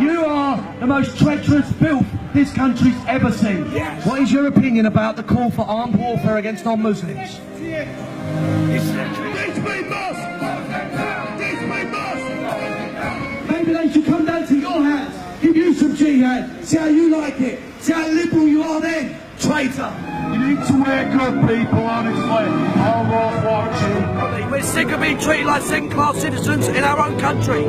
You are the most treacherous filth this country's ever seen. Yes. What is your opinion about the call for armed warfare against non-Muslims? Maybe they should come down to your house, give you some jihad, see how you like it, see how liberal you are then, traitor. You need to wake up, people, honestly. All worth watching. We're sick of being treated like second-class citizens in our own country.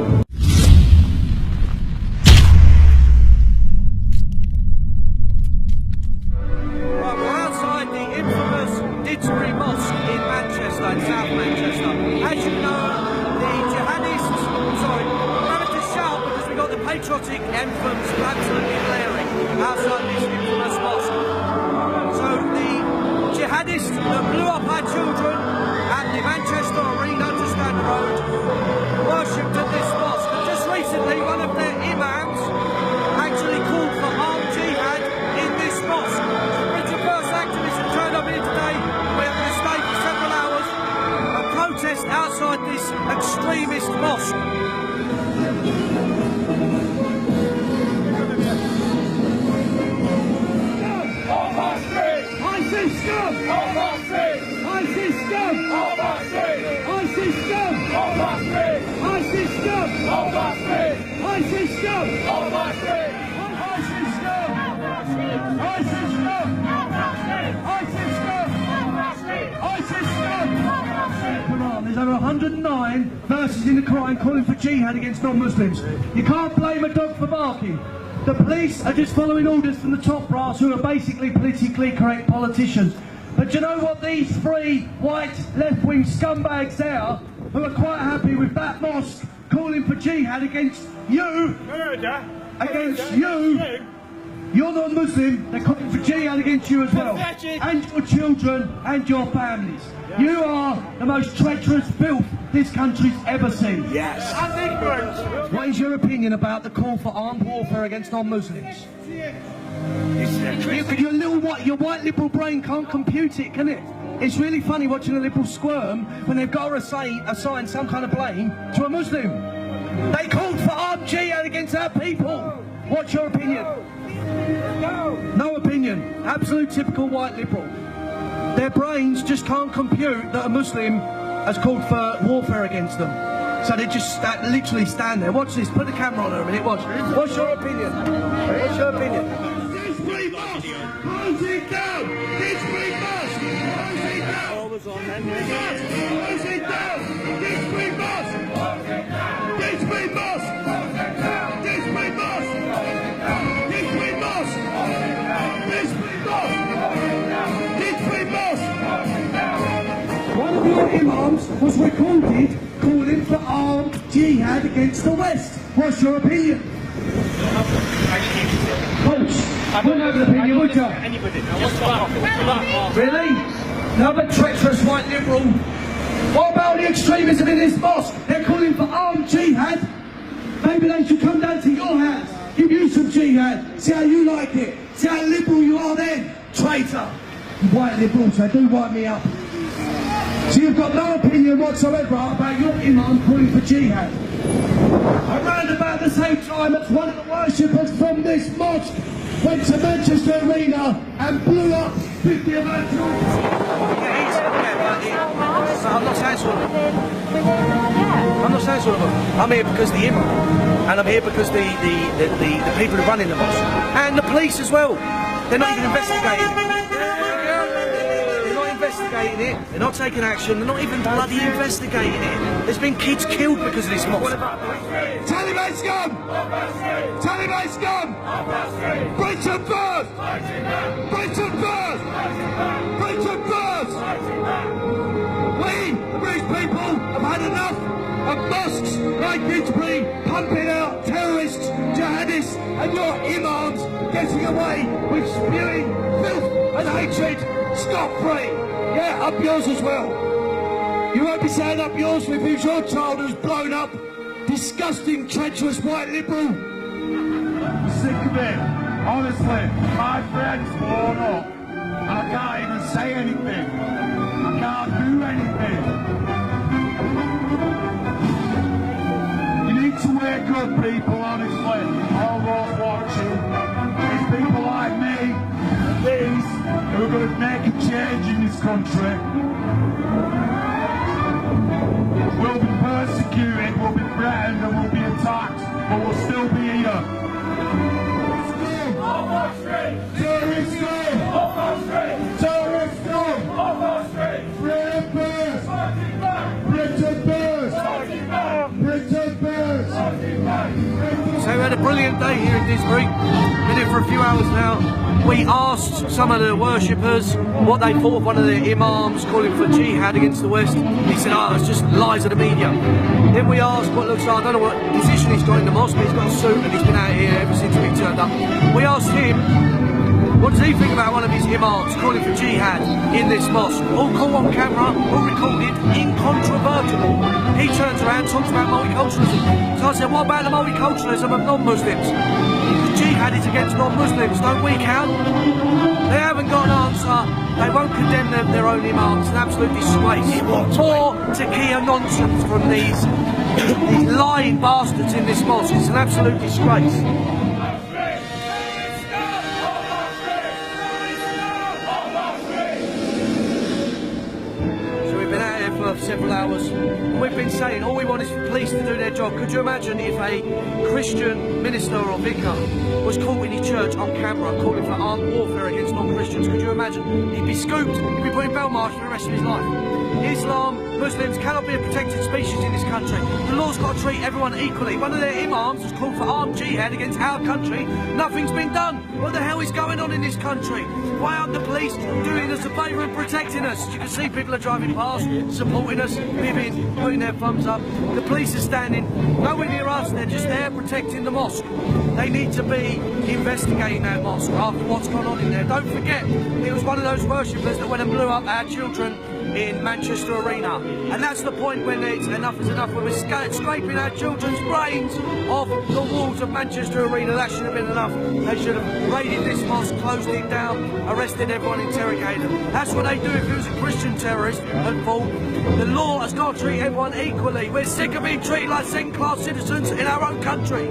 Right, we're outside the infamous Didsbury Mosque in Manchester, in South Manchester. As you know, the jihadists, sorry, we're having to shout because we've got the patriotic anthems absolutely blaring outside this infamous mosque. So the jihadists that blew up our children at the Manchester Arena just down the road worshipped at this mosque. And just recently, one of their imams actually called for armed jihad in this mosque. Britain First activists have turned up here today. We're going to stay for several hours and protest outside this extremist mosque. ISIS scum! ISIS scum! ISIS scum! ISIS scum! ISIS scum! Quran, there's over 109 verses in the Quran calling for jihad against non-Muslims. You can't blame a dog for barking. The police are just following orders from the top brass, who are basically politically correct politicians. But do you know what these three white left-wing scumbags are, who are quite happy with that mosque calling for jihad against you? Against you? You're not Muslim, they're calling for jihad against you as well. And your children and your families. You are the most treacherous filth this country's ever seen. Yes. And ignorant. What is your opinion about the call for armed warfare against non-Muslims? Your white liberal brain can't compute it, can it? It's really funny watching a liberal squirm when they've got to assign some kind of blame to a Muslim. They called for armed jihad against our people. What's your opinion? No opinion. Absolute typical white liberal. Their brains just can't compute that a Muslim has called for warfare against them. So they just literally stand there. Watch this. Put the camera on her a minute. Watch. What's your opinion? What's your opinion? Didsbury Mosque! Close it down! Didsbury Mosque! Close it down! Close it down! Didsbury Mosque! Didsbury Mosque! Didsbury Mosque! Didsbury Mosque! Didsbury Mosque! One of your imams was recorded calling for armed jihad against the West. What's your opinion? Coach, I wouldn't have an opinion, would you? Really? Another treacherous white liberal. What about the extremism in this mosque? They're calling for armed jihad. Maybe they should come down to your house, give you some jihad, see how you like it, see how liberal you are then, traitor. White liberals, they do wipe me up. So you've got no opinion whatsoever about your imam calling for jihad. Around about the same time as one of the worshippers from this mosque went to Manchester Arena and blew up 50 of our children. I'm not saying sort of them. I'm not saying sort of them. I'm here because the imam, and I'm here because the people who run in the mosque, and the police as well. They're not even investigating. It. They're not taking action. They're not even bloody investigating it. There's been kids killed because of this mosque. Taliban scum! Taliban scum! Britain first! Britain first! Britain first! We, the British people, have had enough of mosques like Didsbury pumping out terrorists, jihadists, and your imams getting away with spewing filth and hatred scot-free. Yeah, up yours as well. You won't be saying up yours with who's your child who's blown up. Disgusting, treacherous white liberal. I'm sick of it. Honestly, my friend's blown up. And I can't even say anything. I can't do anything. You need to Wake up, people, honestly. All those watching. It's people like me and these who are going to make a change in this country. We'll be persecuted, we'll be threatened, and we'll be attacked, but we'll still be here. Off our street! Terrorist scum! Off our street! Terrorist scum! Off our street! Britain burst! Fighting back! Britain burst! Fighting back! Britain burst! Fighting back! So we had a brilliant day here in Didsbury. Been here for a few hours now. We asked some of the worshippers what they thought of one of the imams calling for jihad against the West. He said, oh, it's just lies of the media. Then we asked what looks like, I don't know what position he's got in the mosque, but he's got a suit and he's been out here ever since we turned up. We asked him, what does he think about one of his imams calling for jihad in this mosque? All caught on camera, all recorded, incontrovertible. He turns around, talks about multiculturalism. So I said, what about the multiculturalism of non-Muslims? Because jihad is against non-Muslims, don't we count? They haven't got an answer. They won't condemn their own imams. It's an absolute disgrace. More Taqiyya nonsense from these lying bastards in this mosque. It's an absolute disgrace. For several hours. We've been saying all we want is for police to do their job. Could you imagine if a Christian minister or vicar was caught in his church on camera calling for armed warfare against non-Christians? Could you imagine? He'd be scooped, he'd be put in bail march for the rest of his life. Islam, Muslims cannot be a protected species in this country. The law's got to treat everyone equally. One of their imams has called for armed jihad against our country. Nothing's been done. What the hell is going on in this country? Why aren't the police doing us a favour and protecting us? As you can see, people are driving past, supporting us, living, putting their thumbs up. The police are standing nowhere near us. They're just there protecting the mosque. They need to be investigating that mosque after what's gone on in there. Don't forget, it was one of those worshippers that went and blew up our children in Manchester Arena. And that's the point when it's enough is enough, when we're scraping our children's brains off the walls of Manchester Arena. That should have been enough. They should have raided this mosque, closed it down, arrested everyone, interrogated them. That's what they do if it was a Christian terrorist at fault. The law has got to treat everyone equally. We're sick of being treated like second-class citizens in our own country.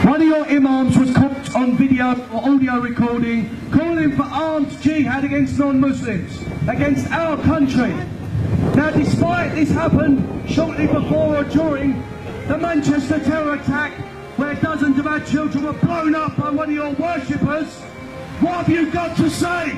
One of your imams was caught on video or audio recording calling for armed jihad against non-Muslims, against our country. Now, despite this happened shortly before or during the Manchester terror attack, where dozens of our children were blown up by one of your worshippers, what have you got to say?